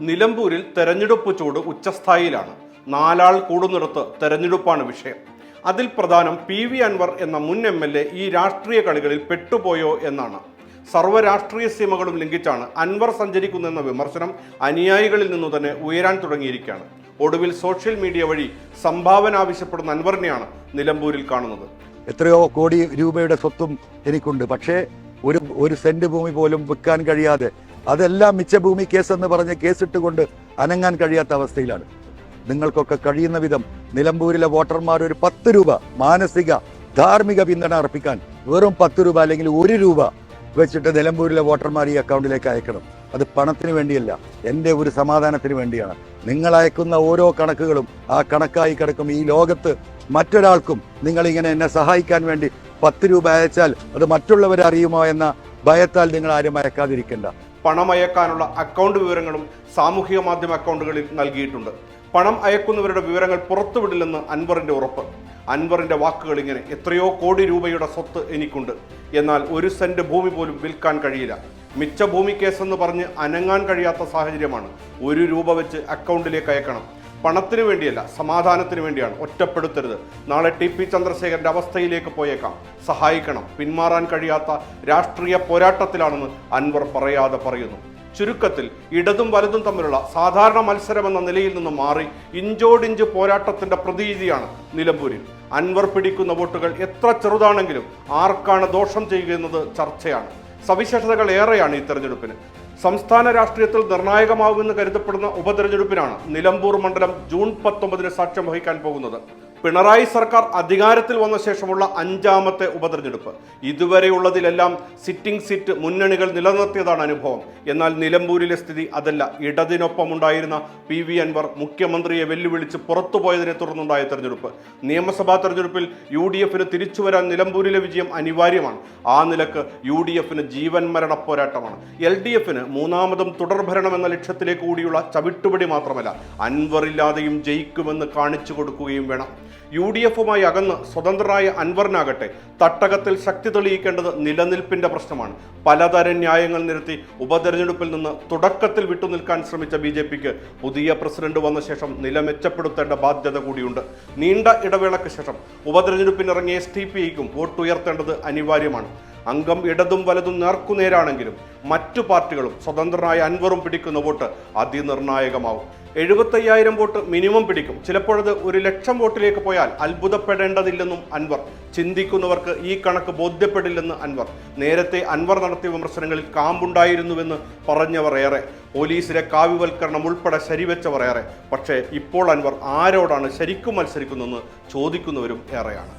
നിലമ്പൂരിൽ തെരഞ്ഞെടുപ്പ് ചൂട് ഉച്ചസ്ഥായിയിലാണ്. 4 ആൾ കൂടുന്നിടത്ത് തെരഞ്ഞെടുപ്പാണ് വിഷയം. അതിൽ പ്രധാനം PV അൻവർ എന്ന മുൻ MLA ഈ രാഷ്ട്രീയ കളികളിൽ പെട്ടുപോയോ എന്നാണ്. സർവ്വ രാഷ്ട്രീയ സീമകളും ലംഘിച്ചാണ് അൻവർ സഞ്ചരിക്കുന്നതെന്ന വിമർശനം അനുയായികളിൽ നിന്നു തന്നെ ഉയരാൻ തുടങ്ങിയിരിക്കുകയാണ്. ഒടുവിൽ സോഷ്യൽ മീഡിയ വഴി സംഭാവന ആവശ്യപ്പെടുന്ന അൻവറിനെയാണ് നിലമ്പൂരിൽ കാണുന്നത്. എത്രയോ കോടി രൂപയുടെ സ്വത്തും എനിക്കുണ്ട്, പക്ഷേ ഒരു സെന്റ് ഭൂമി പോലും വിൽക്കാൻ കഴിയാതെ, അതെല്ലാം മിച്ചഭൂമി കേസെന്ന് പറഞ്ഞ് കേസിട്ടുകൊണ്ട് അനങ്ങാൻ കഴിയാത്ത അവസ്ഥയിലാണ്. നിങ്ങൾക്കൊക്കെ കഴിയുന്ന വിധം നിലമ്പൂരിലെ വോട്ടർമാർ ഒരു 10 രൂപ മാനസിക ധാർമ്മിക പിന്തുണ അർപ്പിക്കാൻ, വെറും 10 രൂപ അല്ലെങ്കിൽ 1 രൂപ വെച്ചിട്ട് നിലമ്പൂരിലെ വോട്ടർമാർ ഈ അക്കൗണ്ടിലേക്ക് അയക്കണം. അത് പണത്തിന് വേണ്ടിയല്ല, എൻ്റെ ഒരു സമാധാനത്തിന് വേണ്ടിയാണ്. നിങ്ങൾ അയക്കുന്ന ഓരോ കണക്കുകളും ആ കണക്കായി കിടക്കും. ഈ ലോകത്ത് മറ്റൊരാൾക്കും നിങ്ങളിങ്ങനെ എന്നെ സഹായിക്കാൻ വേണ്ടി 10 രൂപ അയച്ചാൽ അത് മറ്റുള്ളവരെ അറിയുമോ എന്ന ഭയത്താൽ നിങ്ങൾ ആരും അയക്കാതിരിക്കേണ്ട. പണം അയക്കാനുള്ള അക്കൗണ്ട് വിവരങ്ങളും സാമൂഹിക മാധ്യമ അക്കൗണ്ടുകളിൽ നൽകിയിട്ടുണ്ട്. പണം അയക്കുന്നവരുടെ വിവരങ്ങൾ പുറത്തുവിടില്ലെന്ന് അൻവറിന്റെ ഉറപ്പ്. അൻവറിന്റെ വാക്കുകൾ ഇങ്ങനെ: എത്രയോ കോടി രൂപയുടെ സ്വത്ത് എനിക്കുണ്ട്, എന്നാൽ 1 സെന്റ് ഭൂമി പോലും വിൽക്കാൻ കഴിയില്ല. മിച്ച ഭൂമി കേസെന്ന് പറഞ്ഞ് അനങ്ങാൻ കഴിയാത്ത സാഹചര്യമാണ്. 1 രൂപ വെച്ച് അക്കൗണ്ടിലേക്ക് അയക്കണം. പണത്തിന് വേണ്ടിയല്ല, സമാധാനത്തിന് വേണ്ടിയാണ്. ഒറ്റപ്പെടുത്തരുത്. നാളെ TP ചന്ദ്രശേഖരന്റെ അവസ്ഥയിലേക്ക് പോയേക്കാം. സഹായിക്കണം. പിന്മാറാൻ കഴിയാത്ത രാഷ്ട്രീയ പോരാട്ടത്തിലാണെന്ന് അൻവർ പറയാതെ പറയുന്നു. ചുരുക്കത്തിൽ ഇടതും വലതും തമ്മിലുള്ള സാധാരണ മത്സരമെന്ന നിലയിൽ നിന്ന് മാറി ഇഞ്ചോടിഞ്ച് പോരാട്ടത്തിന്റെ പ്രതീതിയാണ് നിലമ്പൂരിൽ. അൻവർ പിടിക്കുന്ന വോട്ടുകൾ എത്ര ചെറുതാണെങ്കിലും ആർക്കാണ് ദോഷം ചെയ്യുന്നത് ചർച്ചയാണ്. സവിശേഷതകൾ ഏറെയാണ് ഈ തെരഞ്ഞെടുപ്പിന്. സംസ്ഥാന രാഷ്ട്രീയത്തിൽ നിർണായകമാകുമെന്ന് കരുതപ്പെടുന്ന ഉപതെരഞ്ഞെടുപ്പിനാണ് നിലമ്പൂർ മണ്ഡലം ജൂൺ 19 സാക്ഷ്യം വഹിക്കാൻ പോകുന്നത്. പിണറായി സർക്കാർ അധികാരത്തിൽ വന്ന ശേഷമുള്ള 5ാമത്തെ ഉപതെരഞ്ഞെടുപ്പ്. ഇതുവരെയുള്ളതിലെല്ലാം സിറ്റിംഗ് സീറ്റ് മുന്നണികൾ നിലനിർത്തിയതാണ് അനുഭവം. എന്നാൽ നിലമ്പൂരിലെ സ്ഥിതി അതല്ല. ഇടതിനൊപ്പം ഉണ്ടായിരുന്ന PV അൻവർ മുഖ്യമന്ത്രിയെ വെല്ലുവിളിച്ച് പുറത്തുപോയതിനെ തുടർന്നുണ്ടായ തെരഞ്ഞെടുപ്പ്. നിയമസഭാ തെരഞ്ഞെടുപ്പിൽ UDFന് തിരിച്ചുവരാൻ നിലമ്പൂരിലെ വിജയം അനിവാര്യമാണ്. ആ നിലക്ക് UDFന് ജീവൻ മരണ പോരാട്ടമാണ്. LDFന് 3ാമതും തുടർഭരണം എന്ന ലക്ഷ്യത്തിലേക്ക് കൂടിയുള്ള ചവിട്ടുപടി മാത്രമല്ല, അൻവറില്ലാതെയും ജയിക്കുമെന്ന് കാണിച്ചു കൊടുക്കുകയും വേണം. UDFുമായി അകന്ന് സ്വതന്ത്രനായ അൻവറിനാകട്ടെ തട്ടകത്തിൽ ശക്തി തെളിയിക്കേണ്ടത് നിലനിൽപ്പിന്റെ പ്രശ്നമാണ്. പലതരം ന്യായങ്ങൾ നിരത്തി ഉപതെരഞ്ഞെടുപ്പിൽ നിന്ന് തുടക്കത്തിൽ വിട്ടുനിൽക്കാൻ ശ്രമിച്ച BJPക്ക് പുതിയ പ്രസിഡന്റ് വന്ന ശേഷം നില മെച്ചപ്പെടുത്തേണ്ട ബാധ്യത കൂടിയുണ്ട്. നീണ്ട ഇടവേളയ്ക്ക് ശേഷം ഉപതെരഞ്ഞെടുപ്പിനിറങ്ങിയ STPക്കും വോട്ടുയർത്തേണ്ടത് അനിവാര്യമാണ്. അംഗം ഇടതും വലതും നേർക്കുനേരാണെങ്കിലും മറ്റു പാർട്ടികളും സ്വതന്ത്രനായ അൻവറും പിടിക്കുന്ന വോട്ട് അതിനിർണായകമാവും. 75,000 വോട്ട് മിനിമം പിടിക്കും. ചിലപ്പോഴത് 1,00,000 വോട്ടിലേക്ക് പോയാൽ അത്ഭുതപ്പെടേണ്ടതില്ലെന്നും അൻവർ. ചിന്തിക്കുന്നവർക്ക് ഈ കണക്ക് ബോധ്യപ്പെടില്ലെന്ന് അൻവർ. നേരത്തെ അൻവർ നടത്തിയ വിമർശനങ്ങളിൽ കാമ്പുണ്ടായിരുന്നുവെന്ന് പറഞ്ഞവർ ഏറെ. പോലീസിലെ കാവ്യവൽക്കരണം ഉൾപ്പെടെ ശരിവെച്ചവർ ഏറെ. പക്ഷേ ഇപ്പോൾ അൻവർ ആരോടാണ് ശരിക്കും മത്സരിക്കുന്നതെന്ന് ചോദിക്കുന്നവരും ഏറെയാണ്.